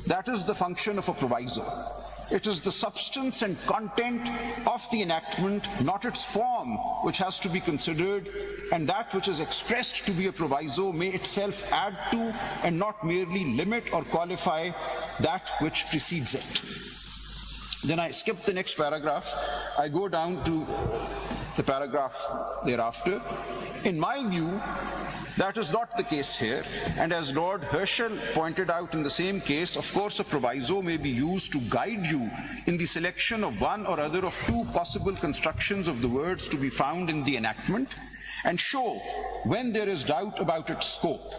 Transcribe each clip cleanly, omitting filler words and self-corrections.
that is the function of a proviso. It is the substance and content of the enactment, not its form, which has to be considered, and that which is expressed to be a proviso may itself add to and not merely limit or qualify that which precedes it. Then I skip the next paragraph. I go down to the paragraph thereafter. In my view, that is not the case here, and as Lord Herschel pointed out in the same case, of course a proviso may be used to guide you in the selection of one or other of two possible constructions of the words to be found in the enactment, and show when there is doubt about its scope,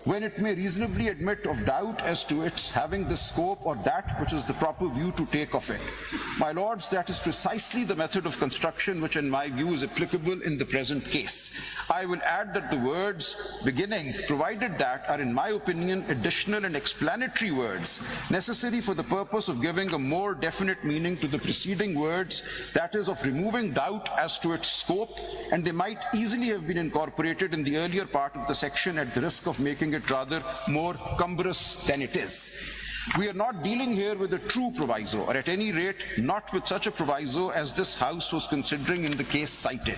when it may reasonably admit of doubt as to its having the scope or that which is the proper view to take of it. My lords, that is precisely the method of construction which in my view is applicable in the present case. I will add that the words beginning, provided that, are in my opinion additional and explanatory words necessary for the purpose of giving a more definite meaning to the preceding words, that is of removing doubt as to its scope, and they might easily have been incorporated in the earlier part of the section at the risk of making it rather more cumbrous than it is. We are not dealing here with a true proviso, or at any rate not with such a proviso as this House was considering in the case cited.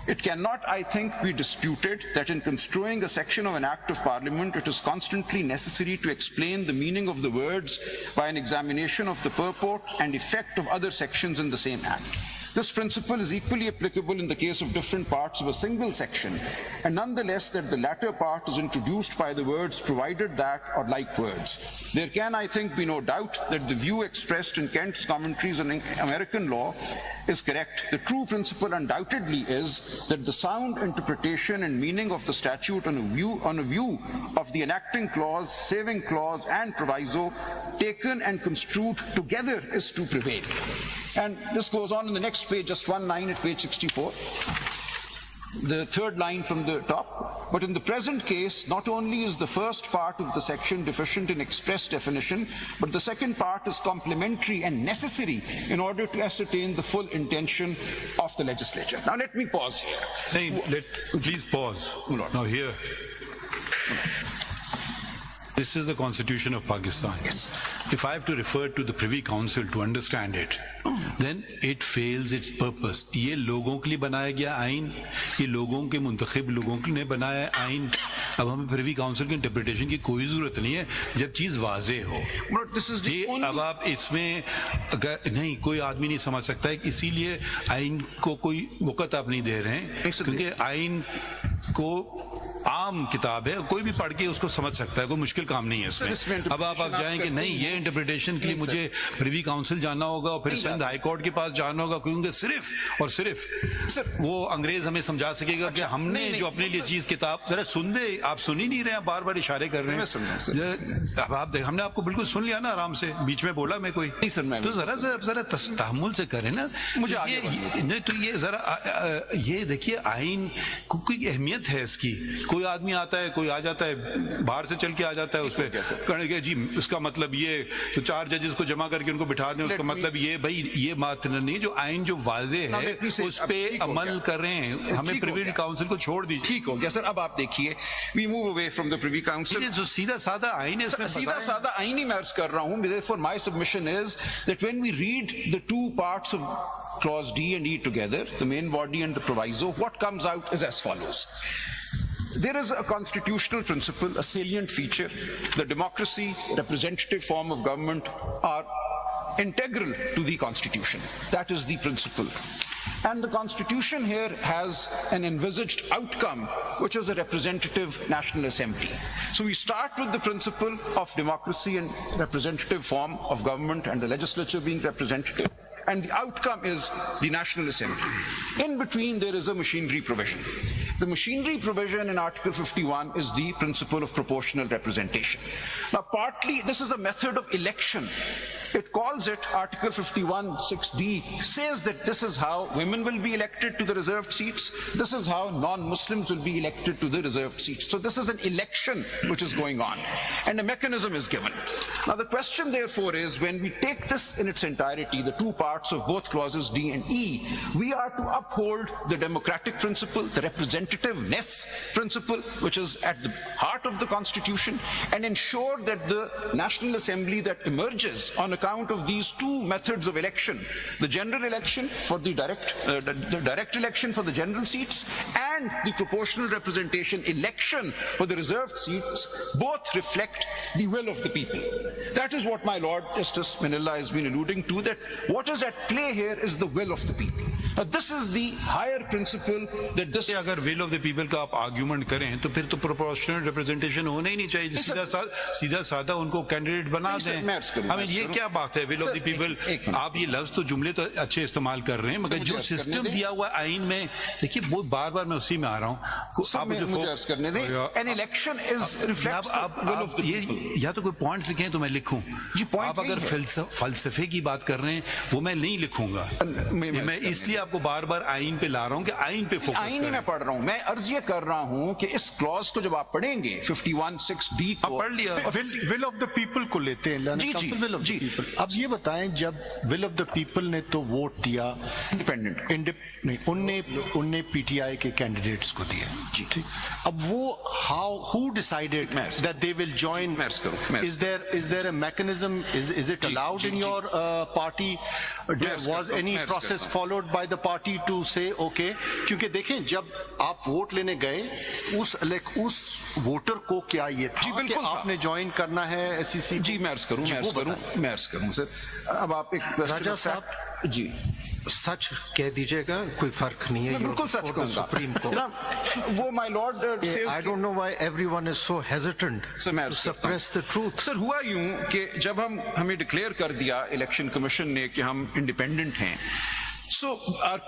It cannot, I think, be disputed that in construing a section of an Act of Parliament, it is constantly necessary to explain the meaning of the words by an examination of the purport and effect of other sections in the same Act. This principle is equally applicable in the case of different parts of a single section, and nonetheless that the latter part is introduced by the words provided that or like words. There can, I think, be no doubt that the view expressed in Kent's commentaries on American law is correct. The true principle undoubtedly is that the sound interpretation and meaning of the statute on a view of the enacting clause, saving clause, and proviso taken and construed together is to prevail. And this goes on in the next page, just one line at page 64, the third line from the top. But in the present case, not only is the first part of the section deficient in express definition, but the second part is complementary and necessary in order to ascertain the full intention of the legislature. Now let me pause here. Please pause. Now here. This is the Constitution of Pakistan. Yes. If I have to refer to the Privy Council to understand it, then it fails its purpose. ये लोगों के लिए बनाया गया आइन, ये लोगों के मुंतखब लोगों ने बनाया आइन. अब हमें प्रिवी काउंसिल की इंटरप्रिटेशन की कोई जरूरत नहीं है जब चीज वाजे हो. अब आप इसमें नहीं, कोई आदमी नहीं समझ सकता है, इसीलिए आइन को कोई वक़्त आप नहीं दे रहे हैं, क्योंकि आइन को आम किताब है, कोई भी पढ़ के उसको समझ सकता है, कोई मुश्किल काम नहीं है इसमें. अब आप जाएंगे नहीं, ये इंटरप्रिटेशन के लिए मुझे प्रिवी काउंसिल जाना होगा और फिर सिंध हाई कोर्ट के पास जाना होगा, क्योंकि सिर्फ और सिर्फ वो अंग्रेज हमें समझा सकेगा कि हमने जो अपने लिए चीज किताब. जरा सुन दे, आप सुन ही नहीं रहे हैं, बार बार इशारे कर रहे हैं. अब आप देख, हमने आपको बिल्कुल सुन लिया ना, आराम से, बीच में बोला मैं कोई नहीं, तो जरा तहम्मुल से करें ना. मुझे नहीं तो ये जरा ये देखिए, आइन को कोई अहमियत है इसकी. कोई आदमी आता है, कोई आ जाता है, बाहर से चल के आ जाता है, उस पर कहेंगे जी उसका मतलब ये, तो 4 जजेस को जमा करके उनको बिठा दें, उसका मतलब ये. भाई ये बात नहीं, जो आइन जो वाजे है उस पे अमल कर रहे हैं. हमें प्रिवी काउंसिल को छोड़ दीजिए. ठीक हो गया सर. अब आप देखिए, we move away from the Privy Council. जो सीधा साधा आइन है, सीधा साधा आइन ही मैं अर्ज कर रहा हूं. Therefore my submission is that when we read the two parts of clause D and E together, the main body and the proviso, what comes out is as follows. There is a constitutional principle, a salient feature. The democracy, representative form of government are integral to the Constitution. That is the principle. And the Constitution here has an envisaged outcome, which is a representative National Assembly. So we start with the principle of democracy and representative form of government and the legislature being representative. And the outcome is the National Assembly. In between, there is a machinery provision. The machinery provision in Article 51 is the principle of proportional representation. Now, partly, this is a method of election. It calls it, Article 51, 6D, says that this is how women will be elected to the reserved seats. This is how non-Muslims will be elected to the reserved seats. So this is an election which is going on, and a mechanism is given. Now the question therefore is, when we take this in its entirety, the two parts of both clauses D and E, we are to uphold the democratic principle, the representativeness principle, which is at the heart of the Constitution, and ensure that the National Assembly that emerges on account of these two methods of election, the general election for the direct election for the general seats and the proportional representation election for the reserved seats, both reflect the will of the people. That is what my Lord Justice Manilla has been alluding to, that what is at play here is the will of the people. Now this is the higher principle that this... अगर will of the people का आप argument करें तो फिर तो proportional representation होना ही नहीं चाहिए, सीधा साधा उनको कैंडिडेट बना दें। हमें ये क्या बात है will of the people? आप ये लफ्ज तो जुमले तो अच्छे इस्तेमाल कर रहे हैं, मगर जो सिस्टम दिया हुआ आइन में, देखिए वो बार बार मैं उसी में आ रहा हूँ। आप मुझे अर्ज करने दें, an election is reflects the will of the people. या तो कोई पॉइंट्स लिखे तो मैं लिखूं, आप अगर फलसफे की बात कर रहे हैं वो मैं नहीं लिखूंगा, मैं इसलिए आपको बार बार आइन पे ला रहा हूं कि आइन पे फोकस आइन ही मैं पढ़ रहा हूं। मैं अर्ज ये कर रहा हूं कि इस क्लॉज को जब आप पढ़ेंगे 51(6)(d को पढ़ लिया, विल ऑफ द पीपल को लेते हैं, विल ऑफ द पीपल। अब ये बताएं, जब विल ऑफ द पीपल ने तो वोट दिया इंडिपेंडेंट, नहीं उनने पीटीआई के कैंडिडेट्स को दिया, ठीक। अब वो who decided that they will join? Is there a mechanism? Is it allowed in your party? Was any process followed by the party to say okay? क्योंकि देखें, जब आप वोट लेने गए उस वोटर को क्या ये था कि आपने ज्वाइन करना है एसईसी? जी मैं अर्ज करूं सर। अब आप एक राजा साहब जी सच कह दीजिएगा, कोई फर्क नहीं है, बिल्कुल सच कहूंगा। सुप्रीम कोर्ट वो my lord I don't know why everyone is so hesitant to suppress the truth. Sir हुआ यूं कि जब हमें डिक्लेयर कर दिया इलेक्शन कमीशन ने कि हम इंडिपेंडेंट हैं, so our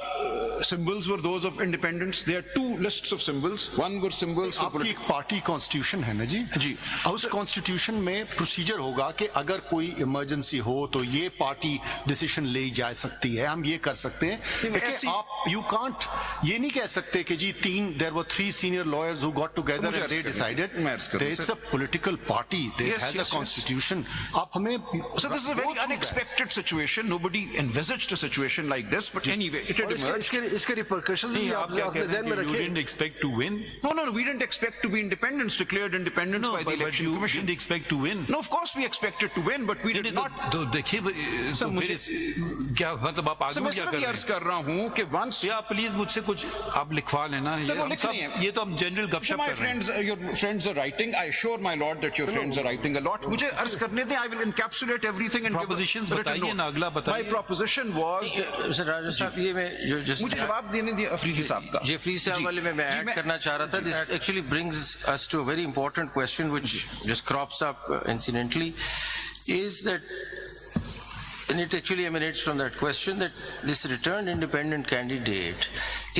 symbols were those of independence. There are two lists of symbols. One were symbols for आपकी एक पार्टी कॉन्स्टिट्यूशन है ना जी? जी। उस कॉन्स्टिट्यूशन में प्रोसीजर होगा कि अगर कोई इमरजेंसी हो तो ये पार्टी डिसीजन ले जा सकती है, हम ये कर सकते हैं। लेकिन आप यू कांट ये नहीं कह सकते कि जी there were 3 senior lawyers who got together and they decided it's a political party that has a constitution. आप हमें so this is a very unexpected situation. Nobody envisaged a situation like this, but anyway it had emerged. इसके repercussions भी आपने ध्यान में रखे। You didn't expect to win? No, we didn't expect to be declared independence by the election you commission. didn't expect to win? No, of course we expected to win, but we did not. तो देखिए क्या मतलब आप आगे क्या कर रहे हैं? कर रहा हूं कि once या प्लीज मुझसे कुछ आप लिखवा लेना, ये तो हम जनरल गपशप कर रहे हैं। Your friends are writing. I assure my lord that your friends are writing a lot. मुझे अर्ज करने दें, I will encapsulate everything and propositions बताइए ना, अगला बताइए। My proposition was सर राजा साहब, ये मैं जो मुझे जवाब देने दिए अफरीदी साहब का। जी अफरीदी साहब वाले में मैं ऐड करना चाह रहा था। This actually brings us to a very important question which just crops up incidentally, is that, and it actually emanates from that question, that this returned independent candidate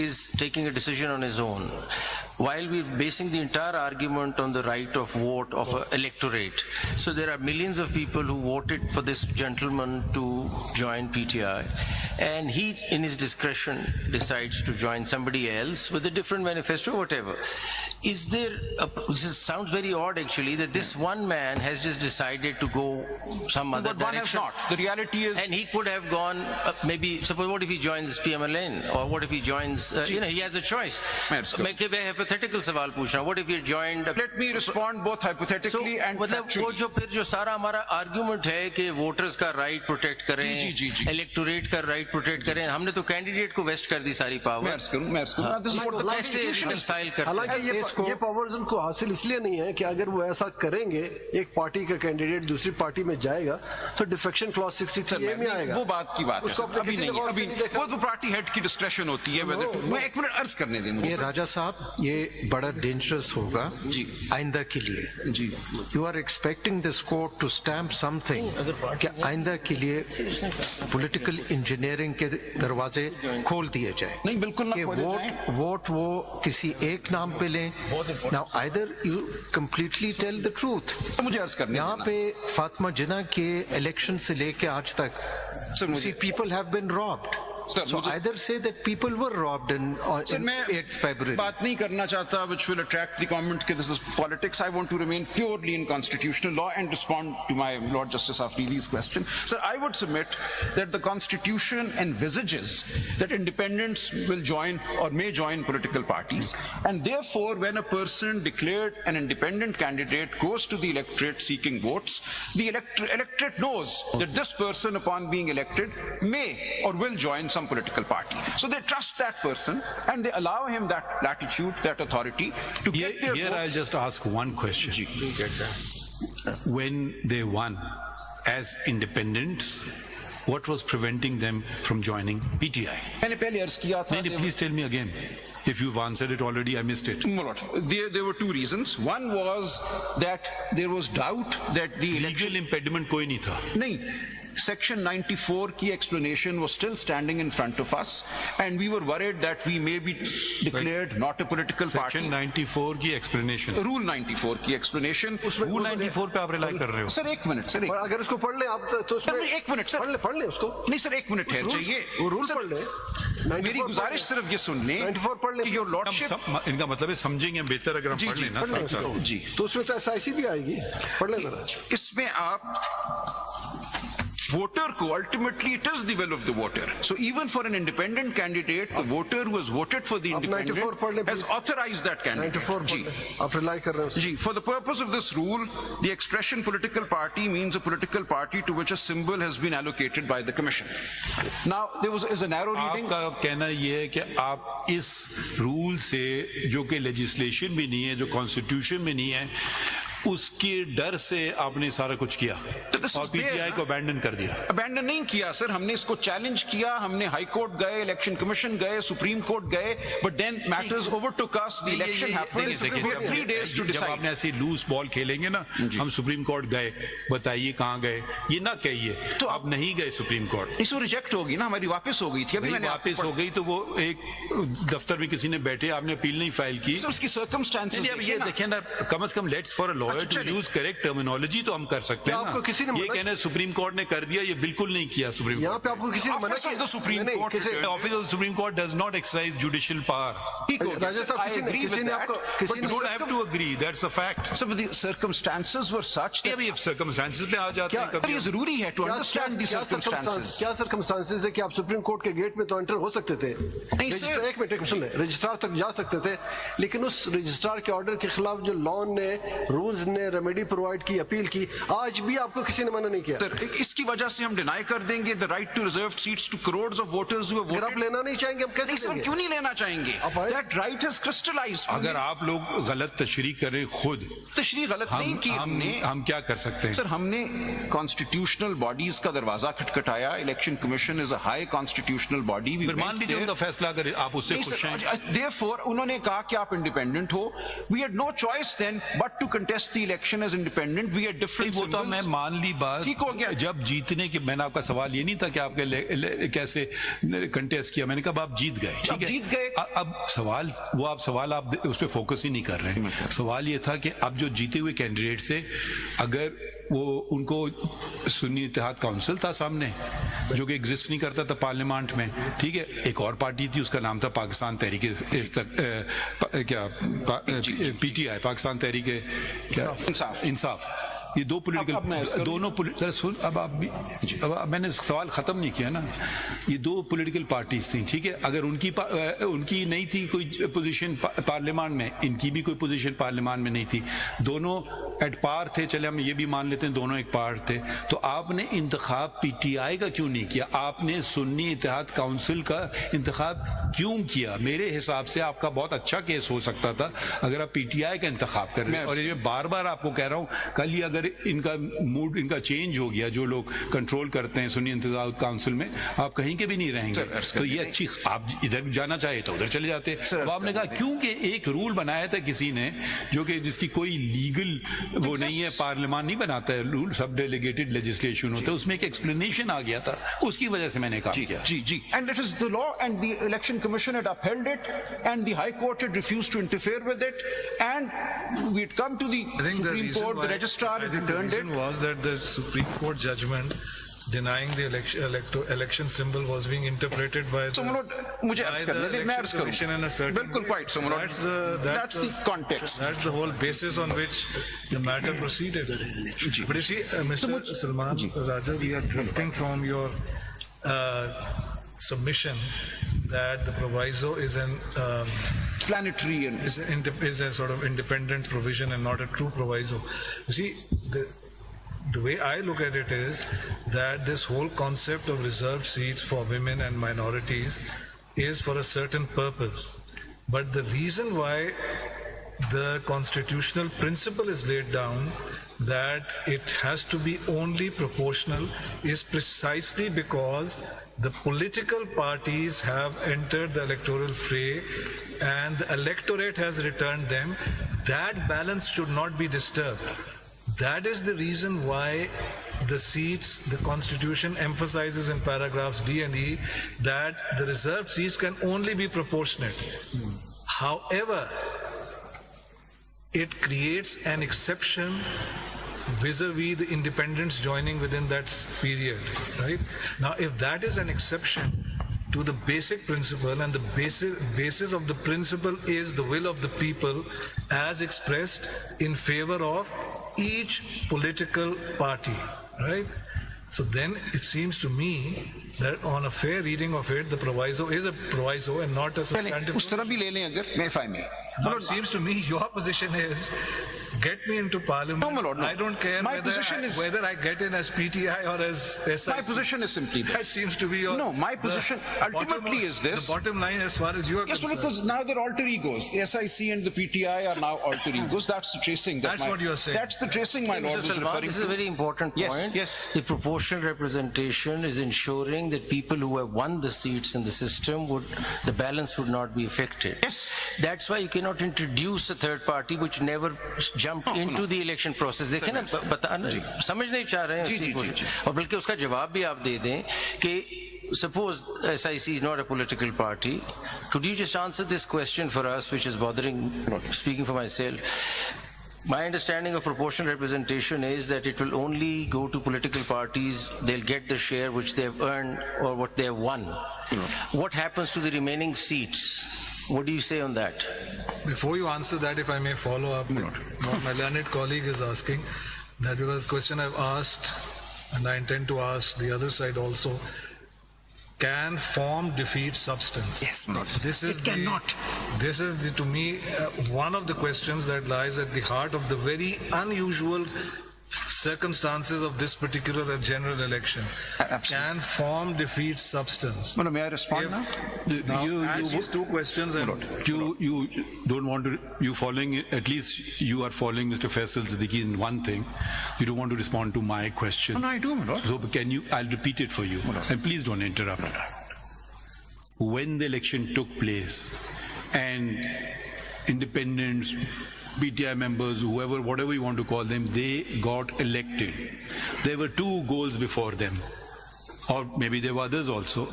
is taking a decision on his own, while we're basing the entire argument on the right of vote of an electorate. So there are millions of people who voted for this gentleman to join PTI, and he in his discretion decides to join somebody else with a different manifesto, whatever. Is there this sounds very odd actually, that this one man has just decided to go some other But one has direction. not. The reality is, And he could have gone, maybe, suppose, what if he joins PMLN, or what if he joins, he has a choice. मैं hypothetical सवाल पूछ रहा हूँ, what if he joined? let me respond both hypothetically and मतलब वो factually. जो फिर जो सारा हमारा आर्ग्यूमेंट है कि वोटर्स का राइट प्रोटेक्ट करें, जी। इलेक्टोरेट का राइट प्रोटेक्ट करें, हमने तो कैंडिडेट को वेस्ट कर दी सारी मैं पावर। अर्ज करूं। This is what the कैसे Constitution is. reconcile करते हैं? हालांकि ये पावर्स उनको हासिल इसलिए नहीं है कि अगर वो ऐसा करेंगे, एक पार्टी का कैंडिडेट दूसरी पार्टी में जाएगा तो डिफेक्शन क्लॉज 63 में आएगा। वो बात की बात है उसको सर, अपने अभी किसी नहीं, ने अभी नहीं देखा। वो तो पार्टी हेड की डिस्क्रेशन होती है whether to- मैं एक मिनट अर्ज करने दें मुझे। ये राजा साहब, ये बड़ा डेंजरस होगा जी। आइंदा के लिए। जी। You are expecting this court to stamp something कि आइंदा के लिए पॉलिटिकल इंजीनियरिंग के दरवाजे खोल दिए जाए। नहीं, बिल्कुल ना कि खोले जाएं। वोट वो किसी एक नाम पे लें। Now either you completely tell the truth. तो मुझे अर्ज करने यहाँ देना। पे फातिमा जिन्ना के इलेक्शन से लेके आज तक सर, मुझे- people have been robbed. Sir, So मुझे- either say that people were robbed on Sir, मैं 8 February. बात नहीं करना चाहता which will attract the comment that this is politics. I want to remain purely in constitutional law and respond to my Lord Justice Afridi's question. Sir, I would submit that the Constitution envisages that independents will join or may join political parties, and therefore when a person declared an independent candidate goes to the electorate seeking votes, the electorate knows that this person upon being elected may or will join some political party. So they trust that person and they allow him that latitude, that authority to get their Here I'll votes. just ask one question. When they won as independents, what was preventing them from joining PTI? मैंने पहले अर्ज किया था No, please tell me again. If you've answered it already, I missed it. My lord, there were two reasons. One was that there was doubt that the election Legal impediment कोई नहीं था. नहीं, Section 94 की explanation was still standing in front of us, and we were worried that we may be declared not a political party. Section 94 की explanation. Rule 94 की explanation. Rule 94 पे आप rely कर रहे हो. सर एक मिनट सर और अगर उसको पढ़ ले आप तो सर उसमें एक मिनट सर पढ़ ले उसको नहीं सर एक मिनट ठहर रूल- जाइए वो रूल सर, पढ़ ले मेरी गुजारिश सिर्फ ये सुन लें 94 पढ़ ले कि योर लॉर्डशिप इनका मतलब है समझेंगे बेहतर अगर हम जी पढ़ जी लेना पढ़ ले साथ साथ. उसको। जी तो उसमें तो SIC भी आएगी पढ़ ले जरा इसमें आप voter को ultimately it is the will of the voter. So even for an independent candidate, the voter who has voted for the आप 94 पढ़ ले, independent has please. authorized that candidate. 94 जी. पढ़ ले आप रिलाई कर रहे हो Ji, for the purpose of this rule, the expression political party means a political party to which a symbol has been allocated by the commission. Now, there is a narrow reading. आपका कहना ये है कि आप इस rule से जो कि लेजिस्लेशन भी नहीं है, जो कॉन्स्टिट्यूशन में नहीं है, उसके डर से आपने सारा कुछ किया this और was there, पीटीआई को अबैंडन कर दिया. अबैंडन नहीं किया सर, हमने इसको चैलेंज किया, हमने हाई कोर्ट गए, इलेक्शन कमीशन गए, सुप्रीम कोर्ट गए, but then matters overtook us, the election happened, देखिए, वी हैव 3 days to जब decide. आपने ऐसी लूज बॉल खेलेंगे ना, हम सुप्रीम कोर्ट गए, बताइए कहाँ गए, ये ना कहिए तो आप नहीं गए सुप्रीम कोर्ट. इसमें रिजेक्ट होगी ना, हमारी वापस हो गई थी, अभी नहीं मैंने वापस हो गई तो वो एक दफ्तर में किसी ने बैठे, आपने अपील नहीं फाइल की. सर उसकी सर्कमस्टेंसेस नहीं, अब ये देखें ना, कम से कम let's for a lawyer to चलिए। यूज करेक्ट टर्मिनोलॉजी तो हम कर सकते हैं क्या आपको किसी ने ना. ये मना कहना है सुप्रीम कोर्ट ने कर दिया, ये बिल्कुल नहीं किया सुप्रीम यहाँ कोर्ट. पे आपको किसी ने मना Office of the Supreme नहीं, Court किसी- office of supreme court does not exercise judicial power. ठीक हो गया, राजा sir, साहब, I किसी ने- agree किसी with ने that, आपको- but किसी You ने- the don't have to agree, that's a fact. So the circumstances were such that अभी सर्कमस्टेंसेस पे आ जाते हैं पर कभी. ये जरूरी है to understand the circumstances. क्या सर्कमस्टांसेस है कि आप सुप्रीम कोर्ट के गेट में तो एंटर हो सकते थे नहीं, रजिस्ट्रार सर। एक मिनट सुन ले रजिस्ट्रार तक जा सकते थे लेकिन उस रजिस्ट्रार के ऑर्डर के खिलाफ जो लॉ ने रूल्स ने रेमेडी प्रोवाइड की अपील की आज भी आपको किसी ने मना नहीं किया सर, इसकी वजह से हम डिनाई कर देंगे the right to reserve seats to crores of voters who have अगर आप वोटेड. लेना नहीं चाहेंगे हम कैसे नहीं सर, देंगे क्यों नहीं लेना चाहेंगे? आप आए- दैट राइट हैज क्रिस्टलाइज्ड. अगर आप लोग गलत तशरीह करें खुद, तशरीह गलत नहीं की हमने. हम क्या कर सकते हैं? सर हमने कॉन्स्टिट्यूशनल बॉडीज का दरवाजा खटखटाया. Election commission is a high constitutional body. फिर मान लीजिए उनका फैसला अगर आप उससे खुश हैं. Therefore, उन्होंने कहा कि आप इंडिपेंडेंट हो. We had no choice then but to contest the election as independent. We had different वो तो symbols. मैं मान ली बात. ठीक हो गया. जब जीतने के मैंने आपका सवाल ये नहीं था कि आपके कैसे कंटेस्ट किया, मैंने कहा आप जीत गए. आप ठीक है, जीत गए. अब सवाल आप उस पर फोकस ही नहीं कर रहे हैं. सवाल ये था कि अब जो जीते हुए कैंडिडेट से अगर वो उनको सुन्नी इत्तेहाद काउंसिल था सामने जो कि एग्जिस्ट नहीं करता था पार्लियामेंट में. ठीक है, एक और पार्टी थी उसका नाम था पाकिस्तान तहरीक पीटीआई, पाकिस्तान तहरीक इंसाफ. ये दो पॉलिटिकल दोनों सर सुन, अब आप भी अब मैंने सवाल खत्म नहीं किया ना. ये दो पॉलिटिकल पार्टीज थी. ठीक है, अगर उनकी नहीं थी कोई पोजीशन पार्लियामेंट में, इनकी भी कोई पोजीशन पार्लियामेंट में नहीं थी, दोनों एट पार थे. चले हम ये भी मान लेते हैं दोनों एक पार थे. तो आपने इंतखाब पीटीआई का क्यों नहीं किया? आपने सुन्नी इत्तेहाद काउंसिल का इंतखाब क्यों किया? मेरे हिसाब से आपका बहुत अच्छा केस हो सकता था अगर आप पीटीआई का इंतखाब कर रहे हैं. और ये बार बार आपको कह रहा हूं, कल ही अगर इनका मूड इनका चेंज हो गया, जो लोग कंट्रोल करते हैं सुन्नी इत्तेहाद काउंसिल में, आप कहीं के भी नहीं रहेंगे. तो ये अच्छी, आप इधर जाना चाहे तो उधर चले जाते. अब आपने कहा क्योंकि एक रूल बनाया था किसी ने जो कि जिसकी कोई लीगल वो नहीं है, पार्लियामेंट नहीं बनाता है रूल, सब डेलीगेटेड लेजिस्लेशन होता है, उसमें एक एक्सप्लेनेशन आ गया था, उसकी वजह से मैंने कहा किया. जी. And it is the law, and the election commission had upheld it, and the high court had refused to interfere with it, and we had come to the I think the Supreme reason Court, why- the registrar I had think the returned reason it. was that the Supreme Court judgment denying the election symbol was being interpreted by So, the, Manoj, मुझे by अर्ज the करने दे, मैं election अर्ज करूं. commission in a certain बिल्कुल way. quite so, Manoj. That's the context. That's the whole basis on which the matter proceeded. But you see, Mr. Salman Raja, we are drifting from your submission that the proviso is an Planetary and is a sort of independent provision and not a true proviso. You see, the way I look at it is that this whole concept of reserved seats for women and minorities is for a certain purpose. But the reason why the constitutional principle is laid down that it has to be only proportional is precisely because the political parties have entered the electoral fray and the electorate has returned them. That balance should not be disturbed. That is the reason why the seats, the Constitution emphasizes in paragraphs D and E that the reserved seats can only be proportionate. However, it creates an exception vis-a-vis the independents joining within that period, right? Now, if that is an exception to the basic principle, and the basis of the principle is the will of the people as expressed in favor of each political party, right? So then it seems to me that on a fair reading of it, the proviso is a proviso and not a substantive. उस तरह भी ले लें अगर, if I may. Now it seems to me your position is get me into parliament. No, my lord, no. I don't care My position is- whether I get in as PTI or as SIC. My position is simply That this. seems to be your... No, my position ultimately is this. The bottom line as far as you are Yes, well, concerned. because now they're alter egos. The SIC and the PTI are now alter egos. That's the tracing. That's what you're saying. That's the tracing my lord Mr. was Salman, referring this is a to. very important Yes, point. yes. The proportional representation is ensuring that people who have won the seats in the system the balance would not be affected. Yes. That's why you cannot introduce a third party which never jumped into the election process. देखें ना, समझ नहीं चाह रहे हैं उसी को, और बल्कि उसका जवाब भी आप दे दें कि suppose SIC is not a political party. Could you just answer this question for us, which is bothering, speaking for myself? My understanding of proportional representation is that it will only go to political parties, they'll get the share which they have earned or what they have won. What happens to the remaining seats? What do you say on that? Before you answer that, if I may follow up with what my learned colleague is asking, that was a question I've asked, and I intend to ask the other side also. Can form defeat substance? Yes, my lord. This is It cannot. This is, to me, one of the questions that lies at the heart of the very unusual circumstances of this particular general election. Absolutely. Can form defeat substance? Well, may I respond now? Now, ask these two questions and You don't want to, you following, at least you are following Mr. Faisal Siddiqui in one thing. You don't want to respond to my question. No, I do, my lord. So can you, I'll repeat it for you. And please don't interrupt. When the election took place and independents, PTI members, whoever, whatever you want to call them, they got elected. There were two goals before them, or maybe there were others also.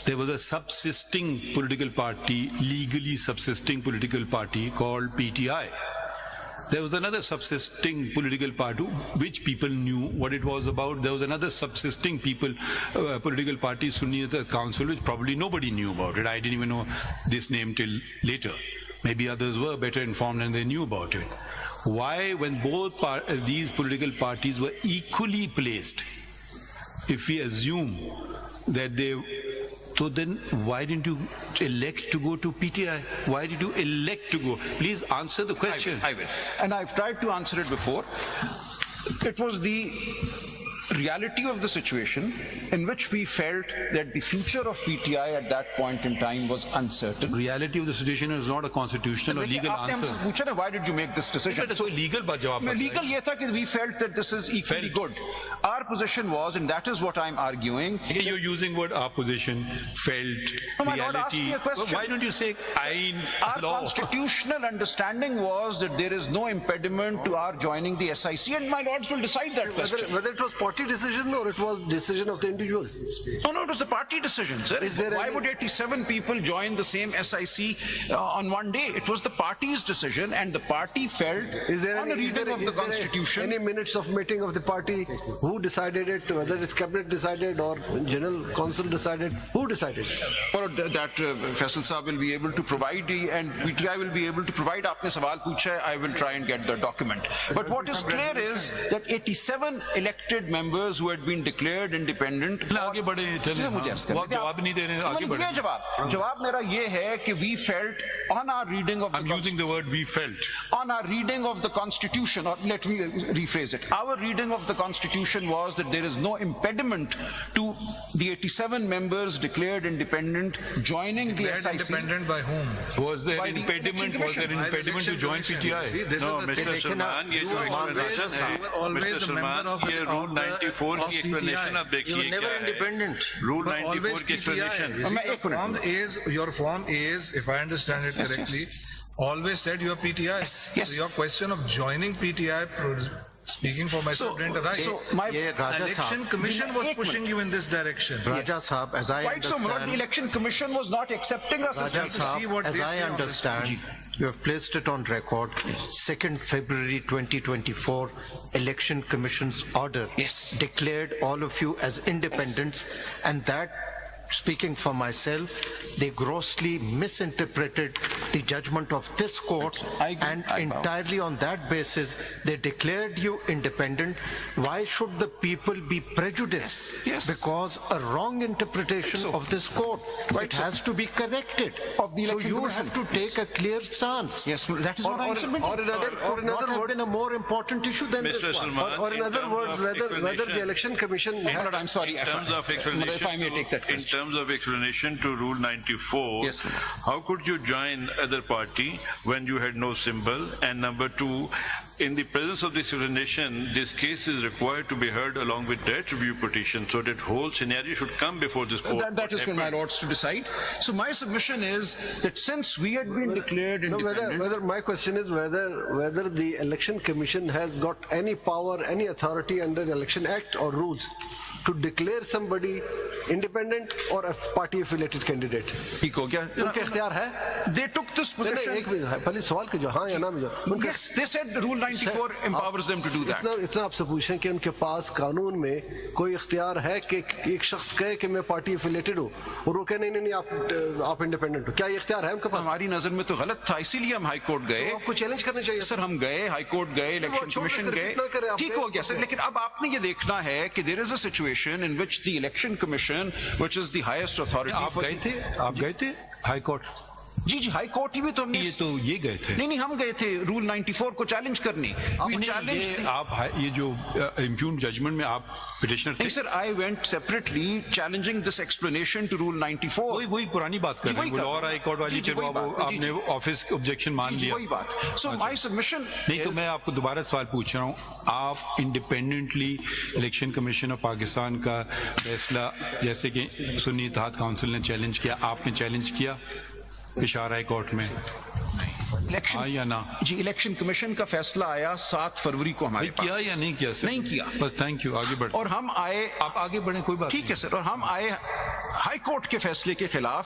There was a subsisting political party, legally subsisting political party called PTI. There was another subsisting political party which people knew what it was about. There was another subsisting political party, Sunniyat Council, which probably nobody knew about it. I didn't even know this name till later. Maybe others were better informed and they knew about it. Why, when both these political parties were equally placed, if we assume that they, so then why didn't you elect to go to PTI? Why did you elect to go? Please answer the question. I will. And I've tried to answer it before. It was the reality of the situation in which we felt that the future of PTI at that point in time was uncertain. Reality of the situation is not a constitutional or legal आपने हमसे answer. पूछा ना, why did you make this decision? So legal जवाब No, legal ये था कि we felt that this is equally good. Our position was, and that is what I'm arguing. You're using word opposition, felt, No, my lord, ask reality. me a question. Well, why don't you say ayn, Our law? constitutional understanding was that there is no impediment to our joining the SIC, and my lords will decide that question. Whether it was 40 party decision or it was decision of the individual? No, it was the party decision, sir. Is there Why any- would 87 people join the same SIC on one day? It was the party's decision, and the party felt Is there on a reading of the Constitution. any minutes of meeting of the party? Who decided it? Whether it's cabinet decided or general council decided? Who decided? Or that Faisal Saab will be able to provide, and PTI will be able to provide. Aapne sawal pucha hai, I will try and get the document. But what is clear is that 87 elected members who had been declared independent. आगे बढ़े चले जिसे मुझे अर्ज वो आप करने जवाब नहीं दे रहे हैं, आगे मैंने बढ़े दिया जवाब मेरा ये है कि we felt on our reading of I'm using the word we felt. on our reading of the Constitution, or let me rephrase it, our reading of the Constitution was that there is no impediment to the 87 members declared independent joining the Declared SIC. independent by whom? Was there By the impediment? Was there Election impediment to join Election Commission. See, PTI? this No, is the Mr. thing. Salman, ये You जो were explanation always- है, you were always Mr. a member Salman, of ये the- Rule of the- 94 of की CTI. explanation आप You देखिए were never क्या है. independent. Rule But 94 always की explanation. PTI. मैं एक minute Form is, your form is, if I understand it Yes, correctly, always said you are PTI. yes. So your question of joining PTI, speaking for myself, didn't arise. so my ये राजा Election साहब, Commission was एक pushing you in this direction. Raja Saab, as I quite so, Murad, the understand, Election Commission was not accepting us as Raja to see what Saab, as they I say on this. understand, you have placed it on record, 2nd February 2024, Election Commission's order Yes. declared all of you as independents, and that, speaking for myself, they grossly misinterpreted the judgment of this court, I agree. and I bow. entirely on that basis, they declared you independent. Why should the people be prejudiced? Yes. Because a wrong interpretation so. of this court. Quite It so. has to be corrected. Of the So Election you Commission. have to take a clear stance. Yes, that is what I'm submitting. Or in other, There or could in not other have words, been a more important issue than this Mr. one. Salman, or in other terms words, of whether the explanation- Election Commission Murad, I'm sorry. In terms of explanation, If I may take that in question. terms of explanation to Rule 94, Yes, ma'am. how could you join other party when you had no symbol? And number two, in the presence of this explanation, this case is required to be heard along with that review petition, so that whole scenario should come before this court. That is for my lords to decide. So my submission is that since we had been declared no, independent. whether my question is whether the Election Commission has got any power, any authority under the Election Act or rules to declare somebody independent or a party affiliated candidate. ठीक हो गया? उनका इख्तियार है? They took this नहीं, position. एक minute, पहले सवाल कीजिए, हाँ या ना में जाओ। उनका- Yes, they said Rule 94 empowers them to do that. इतना आपसे पूछ रहे हैं कि उनके पास कानून में कोई इख्तियार है कि एक शख्स कहे कि मैं पार्टी एफिलेटेड हूँ और वो कहे नहीं आप इंडिपेंडेंट हो, क्या ये इख्तियार है उनके पास? हमारी नजर में तो गलत था, इसीलिए हम हाई कोर्ट गए। तो आपको चैलेंज करना चाहिए सर हम गए, हाई कोर्ट गए, इलेक्शन छोड़ कमीशन कर गए, रिपीट ना करें, आप ठीक गए हो गया तो सर। गए। लेकिन अब आपने ये देखना है कि there is a situation in which the Election Commission, which is the highest authority. आप गए थे? आप गए थे हाई कोर्ट? जी जी, हाई कोर्ट ही भी तो हमने ये तो ये गए थे। नहीं हम गए थे रूल 94 को चैलेंज करने। We नहीं, challenged ये the- आप ये जो इम्प्यून जजमेंट में आप पिटिशनर थे, नहीं sir, I went separately challenging this explanation to Rule 94. वही पुरानी बात कर जी, रहे वही हैं। कर और रहे हाई हैं। कोर्ट वाली जी, जी, फिर वही वो बात। जी, आपने जी। ऑफिस ऑब्जेक्शन मान जी, जी, लिया। वही बात। So my submission नहीं तो is- मैं आपको दोबारा सवाल पूछ रहा हूँ, आप independently election commission of Pakistan का फैसला, जैसे कि सुन्नी इत्तेहाद काउंसिल ने चैलेंज किया, आपने चैलेंज किया पेशावर हाई कोर्ट में, इलेक्शन हाँ या ना? जी, इलेक्शन कमीशन का फैसला आया 7 फरवरी को हमारे पास। किया या नहीं किया सर? नहीं किया। बस थैंक यू, आगे बढ़। और हम आए, आप आगे बढ़े, कोई बात ठीक है सर, और हम आए हाई कोर्ट के फैसले के खिलाफ।